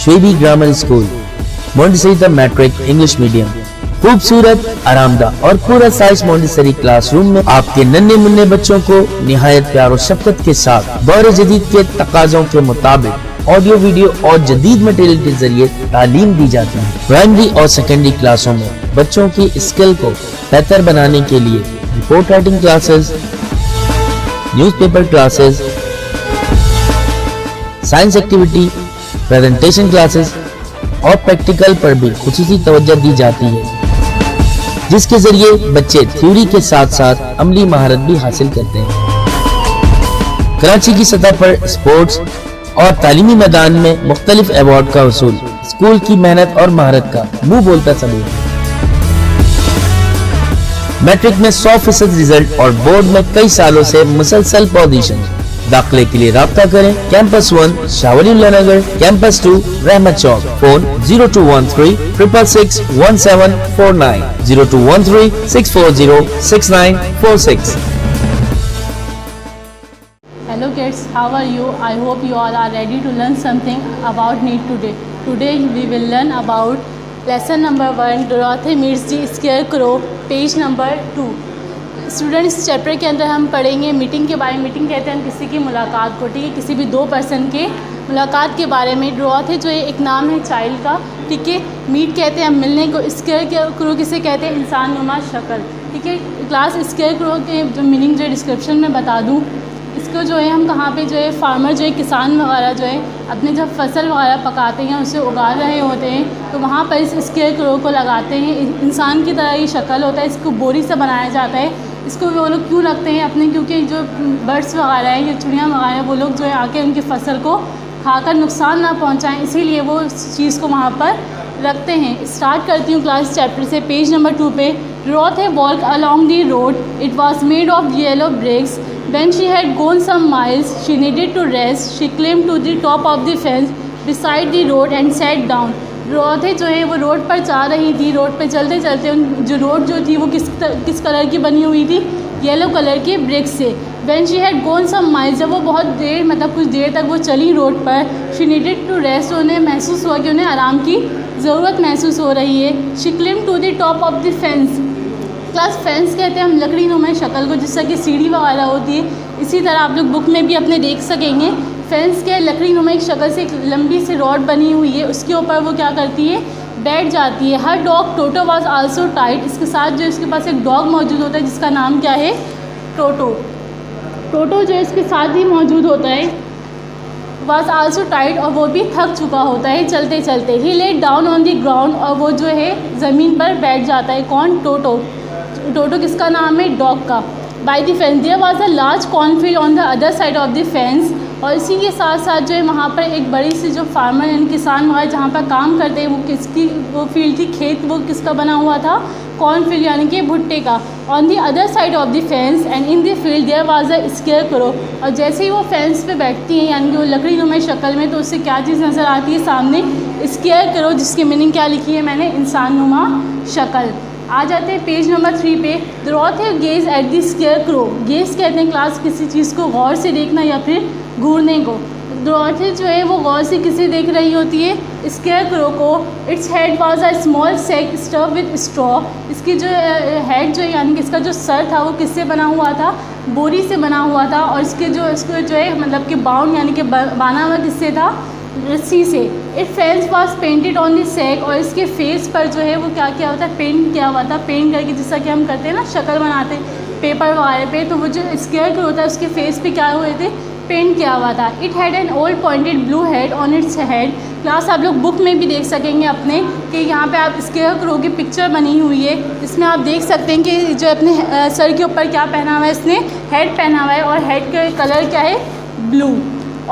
शेबी grammar school, Montessori matric English medium. खूबसूरत, आरामदाह और पूरा साइज मोंटेसरी क्लासरूम में आपके नन्हे मुन्ने बच्चों को निहायत प्यार और शफकत के साथ दौर जदीद के तकाज़ों के मुताबिक ऑडियो, वीडियो और जदीद मटेरियल के जरिए तालीम दी जाती है। प्राइमरी और सेकेंडरी क्लासों में बच्चों की स्किल को बेहतर बनाने के लिए report writing classes, newspaper classes, science activity, presentation classes और प्रैक्टिकल पर भी खुसूसी तवज्जो दी जाती है, जिसके जरिए बच्चे थ्योरी के साथ साथ अमली महारत भी हासिल करते हैं। कराची की सतह पर स्पोर्ट्स और तालीमी मैदान में मुख्तलिफ अवार्ड का वसूल स्कूल की मेहनत और महारत का मुंह बोलता सबूत। मैट्रिक में 100% रिजल्ट और बोर्ड में कई सालों से मुसलसल पोजीशन। दाखिले के लिए राब्ता करें कैंपस 1 शाहवलीउल्लाह नगर, कैंपस 2 रहमत चौक। Phone 0213 666 1749, 0213 640 6946। Hello kids, how are you? I hope you all are ready to learn something about NEET today. Today we will learn about lesson number 1, Dorothy meets the Scarecrow, page number 2. Student, इस chapter के अंदर हम पढ़ेंगे meeting के बारे में। Meeting कहते हैं हम किसी की मुलाकात को, ठीक है, किसी भी दो पर्सन के मुलाकात के बारे में। डोरॉथी जो है एक नाम है चाइल्ड का, ठीक है। मीट कहते हैं हम मिलने को। स्केयरक्रो किसे कहते हैं? इंसान नुमा शक्ल, ठीक है। क्लास स्केयरक्रो के जो मीनिंग जो डिस्क्रिप्शन में बता दूँ। इसको जो है हम कहाँ पे जो है फार्मर जो है किसान वगैरह जो है अपने जब फसल वगैरह पकाते हैं, उसे उगा रहे होते हैं, तो वहाँ पर इस स्केयरक्रो को लगाते हैं। इंसान की तरह ये शक्ल होता है, इसको बोरी से बनाया जाता है। इसको वो लोग क्यों रखते हैं अपने? क्योंकि जो बर्ड्स वगैरह हैं या चिड़ियाँ वगैरह हैं, वो लोग जो है आके उनकी फसल को खाकर नुकसान ना पहुँचाएँ, इसीलिए वो इस चीज़ को वहाँ पर रखते हैं। स्टार्ट करती हूँ क्लास चैप्टर से, पेज नंबर 2 पे। Dorothy walked along the road. It was made of yellow bricks. When she had gone some miles, she needed to rest. She climbed to the top of the fence beside the road and sat down. Dorothy जो है वो road पर जा रही थी। Road पे चलते चलते जो रोड जो थी वो किस कलर की बनी हुई थी? येलो कलर के ब्रिक्स से। When she had gone some miles, जब वो बहुत देर मतलब कुछ देर तक वो चली रोड पर, she needed to rest, उन्हें महसूस हुआ कि उन्हें आराम की ज़रूरत महसूस हो रही है। She climbed to the top of the fence. Class fence कहते हैं हम लकड़ी नुमा शक्ल को, जिससे कि सीढ़ी वगैरह होती है। इसी तरह आप लोग बुक में भी अपने देख सकेंगे। फेंस के लकड़ी नुमा एक शक्ल से एक लंबी सी रॉड बनी हुई है, उसके ऊपर वो क्या करती है? बैठ जाती है। Her dog Toto was also tied. इसके साथ जो इसके पास एक डॉग मौजूद होता है जिसका नाम क्या है? टोटो। टोटो जो इसके साथ ही मौजूद होता है, वाज आल्सो टाइड, और वो भी थक चुका होता है चलते चलते। He lay down on the ground, और वो जो है ज़मीन पर बैठ जाता है। कौन? टोटो। टोटो किसका नाम है? डॉग का। By the fence there was a large cornfield on the other side of the fence. और इसी के साथ साथ जो है वहाँ पर एक बड़ी सी जो फार्मर यानी किसान वगैरह जहाँ पर काम करते हैं, वो किसकी वो फील्ड थी? खेत वो किसका बना हुआ था? कॉर्नफील्ड यानी कि भुट्टे का। On the other side of the fence and in the field there was a scarecrow. और जैसे ही वो फेंस पे बैठती हैं यानी कि वो लकड़ी नुमा शक्ल में, तो उससे क्या चीज़ नज़र आती है सामने? स्केयरक्रो, जिसकी मीनिंग क्या लिखी है मैंने? इंसान नुमा शक्ल। आ जाते हैं पेज नंबर 3 पे। Dorothy gauge at the scarecrow. Gauge कहते हैं क्लास किसी चीज़ को गौर से देखना या फिर घूरने को। Dorothy जो है वो गौर से किसे देख रही होती है? स्केयरक्रो को। Its head was a small sack stuff with straw. इसकी जो हेड जो है यानी कि इसका जो सर था वो किससे बना हुआ था? बोरी से बना हुआ था। और इसको जो है मतलब कि बाउंड यानी कि बाना हुआ किससे था? रस्सी से। It face was painted on the sack. और इसके फेस पर जो है वो क्या किया होता है? पेंट किया हुआ था। पेंट करके जैसा कि हम करते हैं ना, शक्ल बनाते हैं पेपर वगैरह पे, तो वो जो स्केयरक्रो होता है उसके फेस पे क्या हुए थे? पेंट किया हुआ था। It had an old pointed blue head on its head. Class आप लोग बुक में भी देख सकेंगे अपने कि यहाँ पे आप स्केयरक्रो की पिक्चर बनी हुई है। इसमें आप देख सकते हैं कि जो अपने सर के ऊपर क्या पहना हुआ है? इसने हेड पहना हुआ है, और हेड का कलर क्या है? Blue.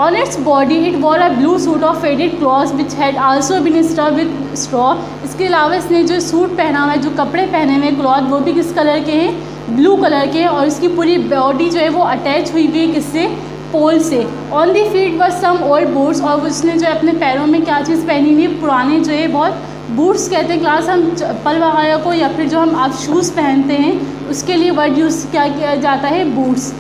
On its body it wore a blue suit of faded cloth which had also been stuffed with straw. इसके अलावा इसने जो सूट पहना हुआ है, जो कपड़े पहने हुए क्लॉथ, वो भी किस कलर के हैं? ब्लू कलर के। और इसकी पूरी बॉडी जो है वो अटैच हुई हुई है किससे? पोल से। On the feet were some old boots. और उसने जो अपने पैरों में क्या चीज़ पहनी हुई है? पुराने जो है बहुत बूट्स कहते हैं क्लास हम चप्पल वगैरह को, या फिर जो हम आप शूज़ पहनते हैं उसके लिए वर्ड यूज़ क्या किया जाता है? Boots.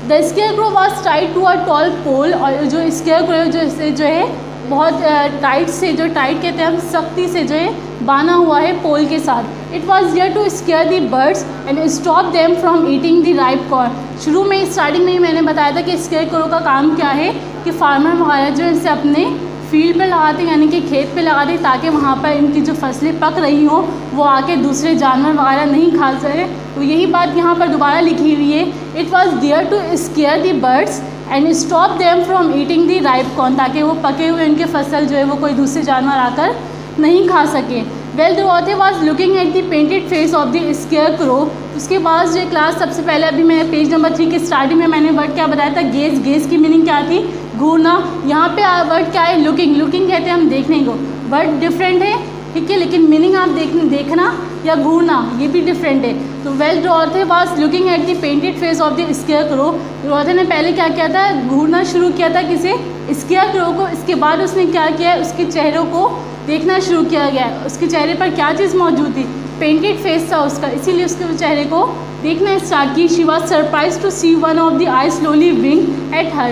The scarecrow was tied to a tall pole. और जो स्केयरक्रो जो है बहुत टाइट से, जो टाइट कहते हैं हम, सख्ती से जो है बांधा हुआ है पोल के साथ। It was there to scare the birds and stop them from eating the ripe corn. शुरू में स्टार्टिंग में ही मैंने बताया था कि स्केयर क्रो का काम क्या है कि फार्मर वगैरह जो है इसे अपने फील्ड पे लगाते हैं, यानी कि खेत पे लगाते हैं, ताकि वहाँ पर इनकी जो फसलें पक रही हों वो आके दूसरे जानवर वगैरह नहीं खा सके। तो यही बात यहाँ पर दोबारा लिखी हुई है, it was there to scare the birds and stop them from eating the ripe corn, ताकि वो पके हुए उनके फसल जो है वो कोई दूसरे जानवर आकर नहीं खा सके। Well Dorothy was looking at the painted face of the scarecrow. उसके बाद जो क्लास सबसे पहले अभी मैं पेज नंबर 3 की स्टार्टिंग में मैंने वर्ड क्या बताया था, गेज। गेज की मीनिंग क्या थी, घूरना। यहाँ पे वर्ड क्या है, लुकिंग। लुकिंग कहते हैं हम देखने को, वर्ड डिफरेंट है, ठीक है, लेकिन मीनिंग आप देखना या घूरना ये भी डिफरेंट है। तो well Dorothy was looking at the painted face of the scarecrow. Dorothy ने पहले क्या किया था, घूरना शुरू किया था किसे, स्केयर क्रो को। इसके बाद उसने क्या किया, उसके चेहरों को देखना शुरू किया गया। उसके चेहरे पर क्या चीज़ मौजूद थी, पेंटेड फेस था उसका, इसीलिए उसके चेहरे को देखना स्टार्ट की। She was surprise to see one of the eye slowly wink at her.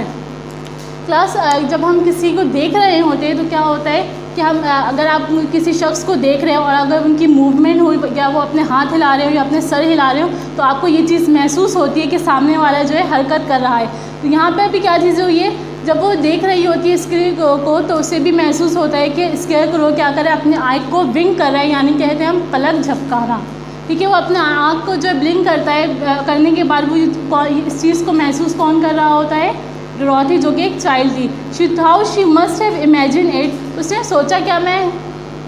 Class जब हम किसी को देख रहे होते हैं तो क्या होता है कि हम अगर आप किसी शख्स को देख रहे हो और अगर उनकी मूवमेंट हो या वो अपने हाथ हिला रहे हो या अपने सर हिला रहे हो तो आपको ये चीज़ महसूस होती है कि सामने वाला जो है हरकत कर रहा है। तो यहाँ पर भी क्या चीज़ हुई है, जब वो देख रही होती है स्केयर को तो उसे भी महसूस होता है कि स्केयर क्रो क्या करे, अपने आँख को विंक कर रहा है, यानी कहते हैं हम पलक झपकाना, ठीक है। वो अपने आँख को जो ब्लिंक करता है, करने के बाद वो इस चीज़ को महसूस कौन कर रहा होता है, डोरॉथी, जो कि एक चाइल्ड थी। She thought she must have imagine it. उसने सोचा क्या, मैं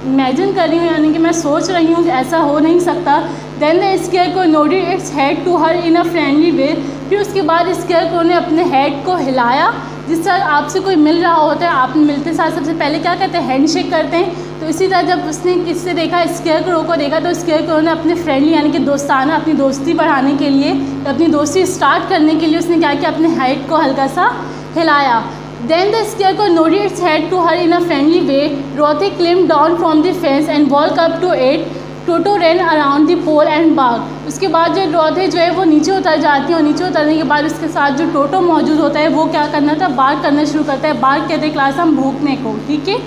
इमेजिन कर रही हूँ, यानी कि मैं सोच रही हूँ कि ऐसा हो नहीं सकता। Then the scarecrow nodded its head to her in a friendly way. फिर उसके बाद स्केयर क्रो ने अपने हेड को हिलाया, जिस तरह आपसे कोई मिल रहा होता है, आप मिलते साथ सबसे पहले क्या कहते हैं, हैंडशेक करते हैं। तो इसी तरह जब उसने किससे देखा, स्केयर क्रो को देखा, तो स्केयर क्रो ने अपने फ्रेंडली यानी कि दोस्ताना, अपनी दोस्ती बढ़ाने के लिए, अपनी दोस्ती स्टार्ट करने के लिए उसने क्या किया, अपने हेड को हल्का सा हिलाया। Then the scarecrow nodded its head to her in a friendly way. Dorothy climbed down from the fence and walked up to it. Toto ran around the pole and barked. उसके बाद जो डोरॉथी जो है वो नीचे उतर जाती है और नीचे उतरने के बाद उसके साथ जो टोटो मौजूद होता है वो क्या करना था, बार्क करना शुरू करता है। बार्क कहते हैं क्लास हम भूखने को, ठीक है।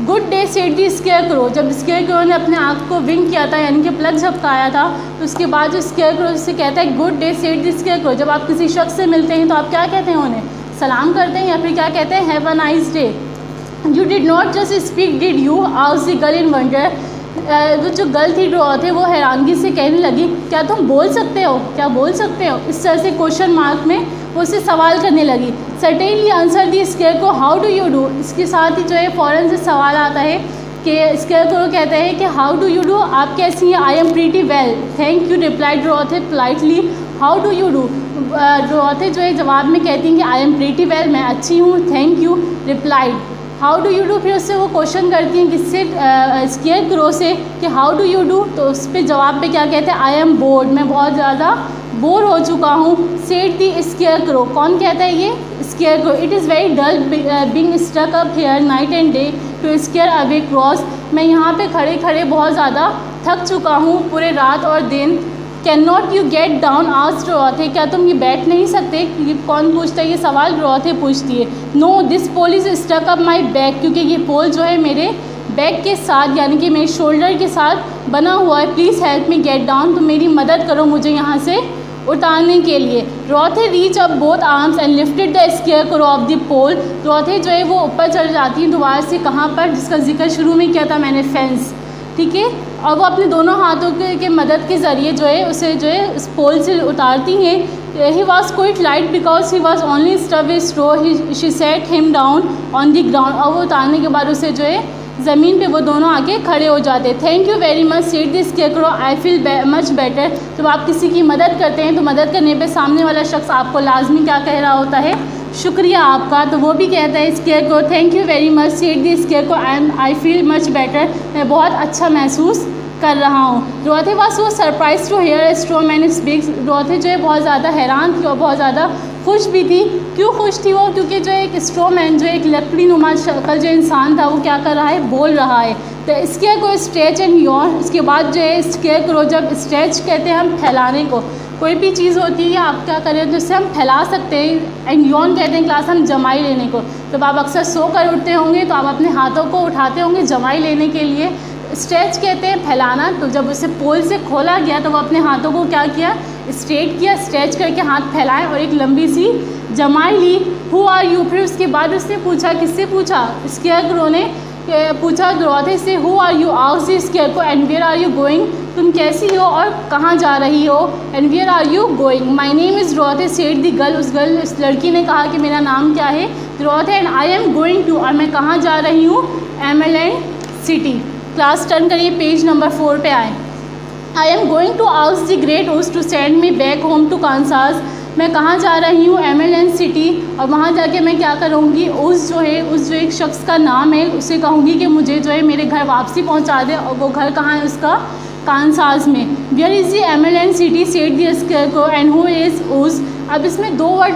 गुड डे सेड दी स्केयरक्रो। जब स्केयरक्रो ने अपने आँख को विंक किया था यानी कि प्लग झपकाया था, तो उसके बाद जो स्केयरक्रो से कहता है गुड डे सेड दी स्केयरक्रो। जब आप किसी शख्स से मिलते हैं तो आप क्या कहते हैं, उन्हें सलाम करते हैं या फिर क्या कहते हैं, have a nice day. You did not just speak did you, आउस द गर्ल इन वंडर। वो जो गर्ल थी डोरॉथी वो हैरानगी से कहने लगी, क्या तुम बोल सकते हो, क्या बोल सकते हो। इस तरह से क्वेश्चन मार्क में वो उससे सवाल करने लगी। Certainly answer the scarecrow how do you do. इसके साथ ही जो है फ़ौरन से सवाल आता है कि स्केयरक्रो कहते हैं कि हाउ डू यू डू, आप कैसी हैं। I am pretty well thank you replied Dorothy politely. How do you do, Dorothy जो है जवाब में कहती हैं कि आई एम प्रीटी वेल, मैं अच्छी हूँ, thank you replied. How do you do, फिर उससे वो क्वेश्चन करती हैं किससे, स्केयरक्रो से कि हाउ डू यू डू। तो उस पर जवाब पे क्या कहते हैं, आई एम बोर्ड, मैं बहुत ज़्यादा बोर हो चुका हूँ। सेड दी स्केयरक्रो, कौन कहता है ये, scarecrow. It is very dull being stuck up here night and day to scare away crows. मैं यहाँ पे खड़े खड़े बहुत ज़्यादा थक चुका हूँ पूरे रात और दिन। Can not you get down asked Dorothy, क्या तुम ये बैठ नहीं सकते। ये कौन पूछता है ये सवाल, डोरॉथी पूछती है। No this pole is stuck up my back, क्योंकि ये पोल जो है मेरे बैक के साथ यानी कि मेरे शोल्डर के साथ बना हुआ है। Please help me get down, तो मेरी मदद करो मुझे यहाँ से उतारने के लिए। Dorothy reach up both arms and lifted the scarecrow off the pole. Dorothy जो है वो ऊपर चढ़ जाती है दोबारा से, कहाँ पर, जिसका जिक्र शुरू में किया था मैंने, फेंस, ठीक है। और वो अपने दोनों हाथों के मदद के ज़रिए जो है उसे जो है उस पोल से उतारती हैं। He was quite light because he was only stuff with straw. She set him down on the ground. और वो उतारने के बाद उसे जो है ज़मीन पे वो दोनों आके खड़े हो जाते। Thank you very much said the scarecrow, I feel much better. जब आप किसी की मदद करते हैं तो मदद करने पे सामने वाला शख्स आपको लाजमी क्या कह रहा होता है, शुक्रिया आपका। तो वो भी कहता है scarecrow thank you very much said the scarecrow, I feel much better, मैं बहुत अच्छा महसूस कर रहा हूँ। Dorothy was so surprise to hear a straw man speaks. Dorothy जो है बहुत ज़्यादा हैरान थी और बहुत ज़्यादा खुश भी थी। क्यों खुश थी वो, क्योंकि जो एक स्ट्रॉ मैन जो एक लकड़ी नुमा शक्ल जो इंसान था वो क्या कर रहा है, बोल रहा है। तो स्केयरक्रो स्ट्रेच एंड यॉन। उसके बाद जो है स्केयरक्रो, जब स्ट्रेच कहते हैं हम फैलाने को, कोई भी चीज़ होती है आप क्या करें तो उससे हम फैला सकते हैं। एंड यॉन कहते हैं क्लास हम जमाई लेने को। जब आप अक्सर सो कर उठते होंगे तो आप अपने हाथों को उठाते होंगे जमाई लेने के लिए। स्ट्रेच कहते हैं फैलाना, तो जब उसे पोल से खोला गया तो वो अपने हाथों को क्या किया, स्ट्रेट किया, स्ट्रेच करके हाथ फैलाए और एक लंबी सी जमाई ली। हु आर यू, फिर उसके बाद उसने पूछा, किससे पूछा, स्केयरक्रो ने पूछा डोरथी से, who are you, asked the scarecrow, and where are you going, तुम कैसी हो और कहाँ जा रही हो, and where are you going, my name is Dorothy said the girl, उस लड़की ने कहा कि मेरा नाम क्या है, Dorothy, and I am going to, और मैं कहाँ जा रही हूँ, एमरलैंड सिटी। क्लास टर्न करिए, पेज नंबर 4 पे आए। I am going to ask the great Oz to send me back home to Kansas, मैं कहाँ जा रही हूँ, एमरलैंड सिटी, और वहाँ जाके मैं क्या करूँगी, उस जो एक शख्स का नाम है उसे कहूँगी कि मुझे जो है मेरे घर वापसी पहुँचा दे, और वो घर कहाँ है उसका, कांसास में। Where is the Emerald City said the scarecrow, and who is Oz. अब इसमें 2 वर्ड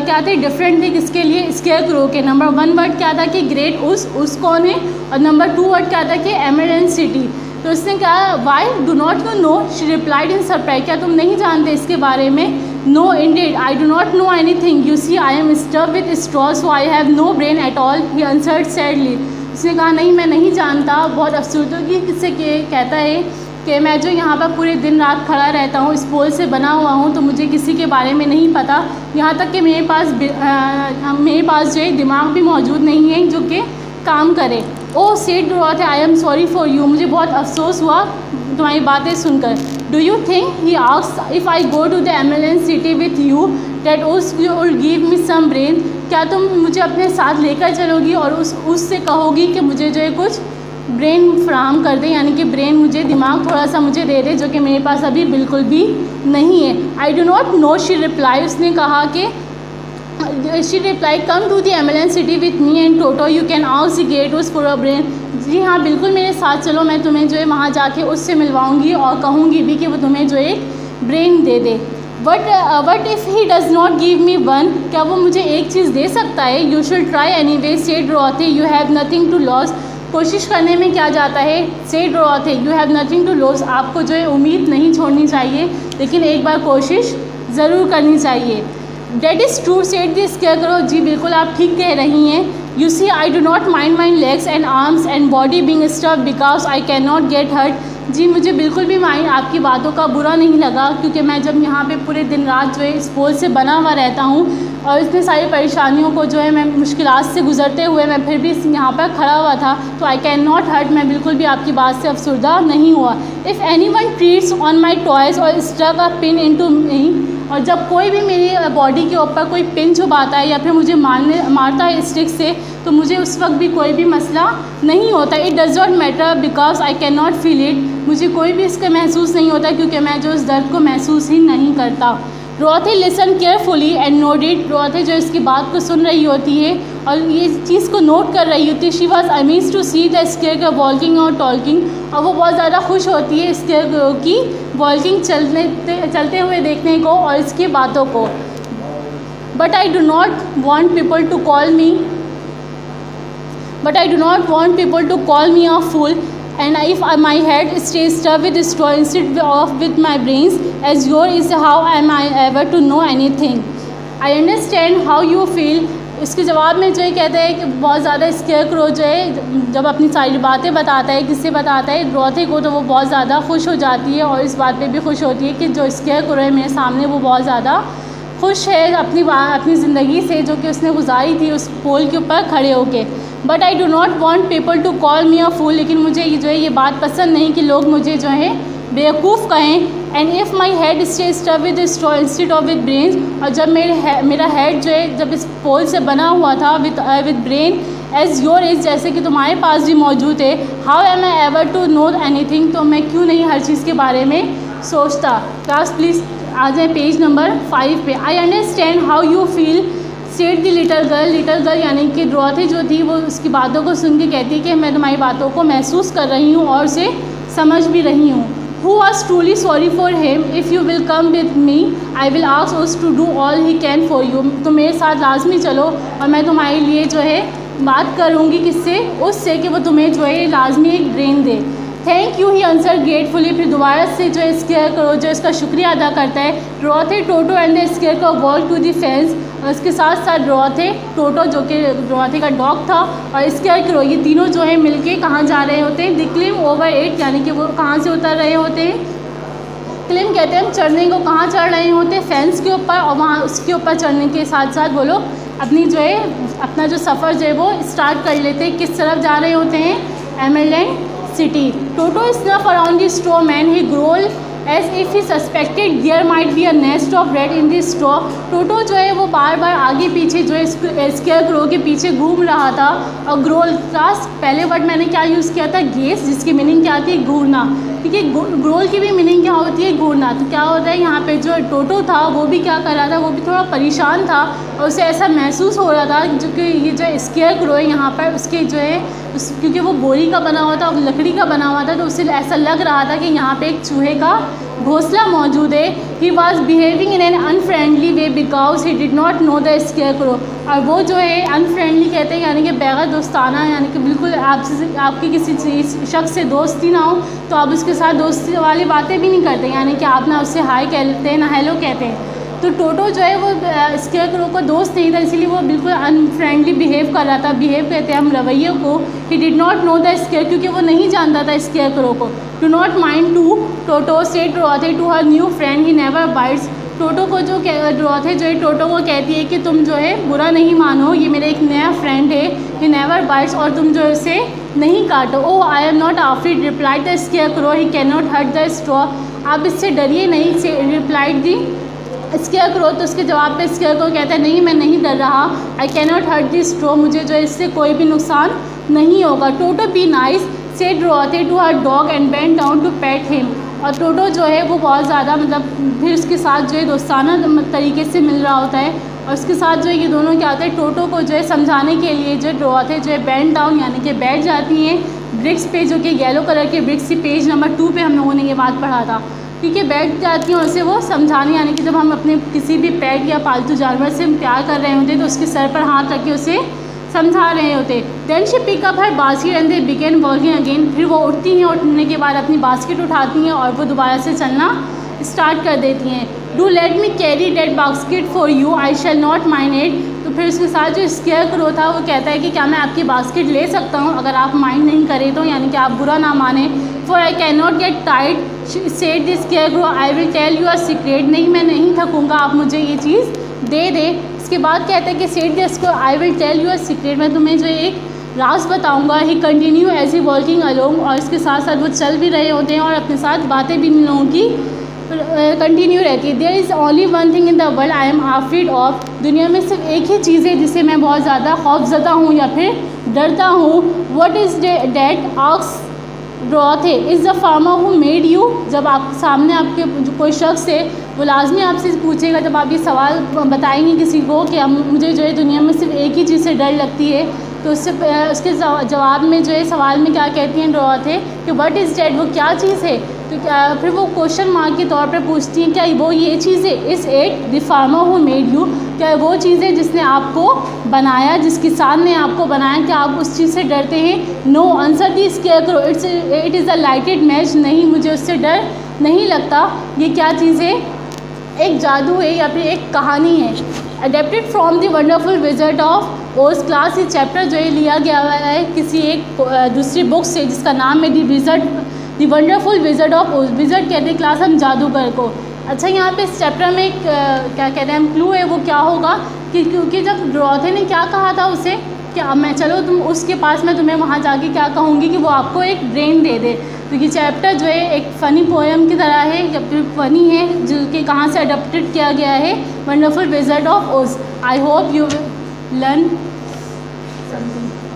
क्या थे, डिफरेंट थे, किसके लिए, स्केयरक्रो के। नंबर 1 वर्ड क्या था कि ग्रेट उस कौन है, और नंबर 2 वर्ड क्या था कि एमरलैंड सिटी। तो उसने कहा, why do not you know, she replied in surprise, क्या तुम नहीं जानते इसके बारे में, no indeed, I do not know anything, you see I am stuff with straw, so I have no brain at all, he answered sadly. उसने कहा, नहीं मैं नहीं जानता, बहुत अफसोसगी से कहता है कि मैं जो यहाँ पर पूरे दिन रात खड़ा रहता हूँ, इस पोल से बना हुआ हूँ, तो मुझे किसी के बारे में नहीं पता, यहाँ तक कि मेरे पास जो है दिमाग भी मौजूद नहीं है जो कि काम करे। Oh said Dorothy, I am sorry for you, मुझे बहुत अफसोस हुआ तुम्हारी बातें सुनकर। Do you think, he asked, if I go to the Emerald City with you that Oz you will give me some brain, क्या तुम मुझे अपने साथ लेकर चलोगी और उससे कहोगी कि मुझे जो है कुछ ब्रेन फ्राहम कर दे, यानी कि ब्रेन मुझे, दिमाग थोड़ा सा मुझे दे दे, जो कि मेरे पास अभी बिल्कुल भी नहीं है। I do not know, she reply, उसने कहा कि she reply, come to the Emerald City with me and Toto, you can ask the great Oz for a brain, जी हाँ बिल्कुल मेरे साथ चलो, मैं तुम्हें जो है वहाँ जाके उससे मिलवाऊँगी और कहूँगी भी कि वो तुम्हें जो एक ब्रेन दे दे। What if he does not give me one, क्या वो मुझे एक चीज़ दे सकता है, you should try anyway said Dorothy, you have nothing to lose, कोशिश करने में क्या जाता है, said Dorothy, you have nothing to lose, आपको जो है उम्मीद नहीं छोड़नी चाहिए, लेकिन एक बार कोशिश ज़रूर करनी चाहिए। That is true said the scarecrow, जी बिल्कुल आप ठीक कह रही हैं। You see I do not mind my legs and arms and body being stuff because I can not get hurt, जी मुझे बिल्कुल भी माइंड आपकी बातों का बुरा नहीं लगा, क्योंकि मैं जब यहाँ पे पूरे दिन रात जो है इस पोल से बना हुआ रहता हूँ और इतनी सारी परेशानियों को जो है मैं मुश्किलात से गुजरते हुए मैं फिर भी यहाँ पर खड़ा हुआ था, तो आई कैन नॉट हर्ट, मैं बिल्कुल भी आपकी बात से अफसरदा नहीं हुआ। If anyone treats on my toys or stuck a pin into me, और जब कोई भी मेरी बॉडी के ऊपर कोई पिन चुभाता है या फिर मुझे मारता है स्टिक से, तो मुझे उस वक्त भी कोई भी मसला नहीं होता। It does not matter because I can not feel it, मुझे कोई भी इसका महसूस नहीं होता क्योंकि मैं जो उस दर्द को महसूस ही नहीं करता। डोरथी लिसन केयरफुली एंड नोटेड, डोरथी जो इसकी बात को सुन रही होती है और ये चीज़ को नोट कर रही होती है। She was amazed to see the scarecrow walking और टॉकिंग, और वो बहुत ज़्यादा खुश होती है स्केयरक्रो की वॉकिंग, चलते हुए देखने को और इसकी बातों को। But I do not want people to call me a fool, and if my head stays stuffed with straw instead of with my brains as yours is, how am I ever to know anything? I understand how you feel. इसके जवाब में जो है कहता है कि बहुत ज़्यादा स्केयरक्रो जो है जब अपनी सारी बातें बताता है, किससे बताता है, डोरथी को, तो वो बहुत ज़्यादा खुश हो जाती है और इस बात पे भी खुश होती है कि जो स्केयरक्रो है मेरे सामने वो बहुत ज़्यादा खुश है अपनी ज़िंदगी से जो कि उसने गुजारी थी उस पोल के ऊपर खड़े होके। But I do not want people to call me a fool, लेकिन मुझे जो है ये बात पसंद नहीं कि लोग मुझे जो है बेवकूफ़ कहें। And if my head stay stuff with straw instead of with brains, और जब मेरा हेड जो है जब इस पोल से बना हुआ था with brain as your is, जैसे कि तुम्हारे पास भी मौजूद है, how am I ever to know anything, तो मैं क्यों नहीं हर चीज़ के बारे में सोचता। क्लास प्लीज़ आ जाए पेज नंबर 5 पे। I understand how you feel said the little girl, यानी कि डोरथी जो थी वो उसकी बातों को सुन के कहती कि मैं तुम्हारी बातों को महसूस कर रही हूँ और उसे समझ भी रही हूँ। Who was truly sorry for him, if you will come with me I will ask Oz to do all he can for you, तो मेरे साथ लाजमी चलो और मैं तुम्हारे लिए जो है बात करूँगी किससे, उससे कि वो तुम्हें जो है लाजमी एक brain they. Thank you he answer gratefully. फिर दोबारा से जो स्केयर करो जो इसका शुक्रिया अदा करता है। डोरथी, टोटो एंड द स्केयर को वॉक टू द फेंस। और इसके साथ साथ डोरथी, टोटो जो कि डोरथी का डॉग था, और स्केयर करो, ये तीनों जो है मिलके कहाँ जा रहे होते हैं? द क्लिम ओवर इट, यानी कि वो कहाँ से उतर रहे होते हैं? क्लिम कहते हैं हम चढ़ने को, कहाँ चढ़ रहे होते हैं? फेंस के ऊपर। और वहाँ उसके ऊपर चढ़ने के साथ साथ वो लोग अपनी जो है अपना जो सफ़र जो है वो स्टार्ट कर लेते हैं। किस तरफ जा रहे होते हैं? Emerald City. Toto sniff around the straw man, he growl as if he suspected there might be a nest of rat in the straw. Toto जो है वो बार बार आगे पीछे जो है स्केयर क्रो के पीछे घूम रहा था। और ग्रोल क्लास पहले वर्ड मैंने क्या यूज़ किया था? गेस, जिसकी मीनिंग क्या आती है? घूरना। ठीक है, ग्रोल की भी मीनिंग क्या होती है? घूरना। तो क्या होता है यहाँ पे जो टोटो था वो भी क्या कर रहा था? वो भी थोड़ा परेशान था और उसे ऐसा महसूस हो रहा था जो कि ये जो स्केयर क्रो है यहाँ पर उसके जो है क्योंकि वो बोरी का बना हुआ था और लकड़ी का बना हुआ था, तो उसे ऐसा लग रहा था कि यहाँ पे एक चूहे का घोंसला मौजूद है। He was behaving in an unfriendly way because he did not know the square crow. और वो जो है अनफ्रेंडली कहते हैं यानी कि बगैर दोस्ताना, यानी कि बिल्कुल आपकी किसी शख्स से दोस्ती ना हो तो आप उसके साथ दोस्ती वाली बातें भी नहीं करते, यानी कि आप ना उससे हाय कहते हैं ना हेलो कहते हैं। तो टोटो जो है वो स्केयर क्रो का दोस्त नहीं था, इसीलिए वो बिल्कुल अनफ्रेंडली बिहेव कर रहा था। बिहेव कहते हैं हम रवैये को। He did not know the scare, क्योंकि वो नहीं जानता था स्केयर क्रो को। Do not mind to, Toto said Dorothy to her new friend, he never bites. Toto को जो डोरथी जो है टोटो को कहती है कि तुम जो है बुरा नहीं मानो, ये मेरा एक नया फ्रेंड है। ही नेवर बाइट्स, और तुम जो इसे नहीं काटो। Oh I am not afraid, replied the scarecrow, he can not hurt the straw. आप इससे डरिए नहीं, से रिप्लाइड दी स्केयर क्रो। तो उसके जवाब पे स्केयर क्रो कहता है नहीं मैं नहीं डर रहा। I can not hurt the straw, मुझे जो है इससे कोई भी नुकसान नहीं होगा। Toto be nice said Dorothy to her dog and bent down to pet him. और टोटो जो है वो बहुत ज़्यादा मतलब फिर उसके साथ जो है दोस्ताना तरीके से मिल रहा होता है। और उसके साथ जो है ये दोनों क्या होता है, टोटो को जो है समझाने के लिए जो डोरथी जो है बेंट डाउन यानी कि बैठ जाती हैं ब्रिक्स पे, जो कि येलो कलर के ब्रिक्स, पेज नंबर 2 पे हम लोगों ने ये बात पढ़ा था। क्योंकि बैठ जाती हैं और उसे वो समझाने, यानी कि जब हम अपने किसी भी पेट या पालतू जानवर से प्यार कर रहे होते हैं तो उसके सर पर हाथ रख के उसे समझा रहे होते। Then she pick up her basket and they began walking again. फिर वो उठती हैं, उठने के बाद अपनी बास्केट उठाती हैं और वो दोबारा से चलना स्टार्ट कर देती हैं। Do let me carry that basket for you, I shall not mind it. तो फिर उसके साथ जो स्केयर क्रो था वो कहता है कि क्या मैं आपकी बास्केट ले सकता हूँ अगर आप माइंड नहीं करें तो, यानी कि आप बुरा ना माने। For I can not get टाइड said the scarecrow, I will tell you a secret. नहीं मैं नहीं थकूँगा, आप मुझे ये चीज़ दे दे। इसके बाद कहते हैं कि said the scare I will tell you a secret, मैं तुम्हें जो एक राज बताऊंगा। He continue as he walking along, और इसके साथ साथ वो चल भी रहे होते हैं और अपने साथ बातें भी इन लोगों की कंटिन्यू रहती है। There is only one thing in the world I am afraid of, दुनिया में सिर्फ एक ही चीज़ है जिससे मैं बहुत ज़्यादा खौफजदा हूँ या फिर डरता हूँ। What is that asks डोरथी, is the farmer who made you. जब आप सामने आपके जो कोई शख्स है वो लाजमी आपसे पूछेगा, जब आप ये सवाल बताएंगे किसी को कि मुझे जो है दुनिया में सिर्फ एक ही चीज़ से डर लगती है, तो उसके जवाब में जो है सवाल में क्या कहती हैं डोरथी कि व्हाट इज़ डैट, वो क्या चीज़ है। तो क्या फिर वो क्वेश्चन मार्क के तौर पे पूछती हैं क्या वो ये चीज़ है। Is it the farmer who made you, क्या वो चीज़ है जिसने आपको बनाया, जिस किसान ने आपको बनाया, क्या आप उस चीज़ से डरते हैं। No answered the scarecrow, it is a lighted match, नहीं मुझे उससे डर नहीं लगता। ये क्या चीज़ है, एक जादू है या फिर एक कहानी है। Adapted from the wonderful wizard of ओज क्लास, ये चैप्टर जो है लिया गया है किसी एक दूसरी बुक से जिसका नाम है द वंडरफुल विज़र्ड ऑफ ओज। विज़र्ड कहते हैं क्लास हम जादूगर को। अच्छा यहाँ पे इस चैप्टर में क्या कहते हैं क्लू है, वो क्या होगा कि क्योंकि जब डोरथी ने क्या कहा था उसे कि मैं चलो तुम उसके पास, मैं तुम्हें वहाँ जाके क्या कहूँगी कि वो आपको एक ब्रेन दे दे। तो ये चैप्टर जो है एक फ़नी पोएम की तरह है या फिर फ़नी है जो कि कहाँ से अडप्टेड किया गया है, वंडरफुल विज़र्ड ऑफ ओज। I hope you will learn something.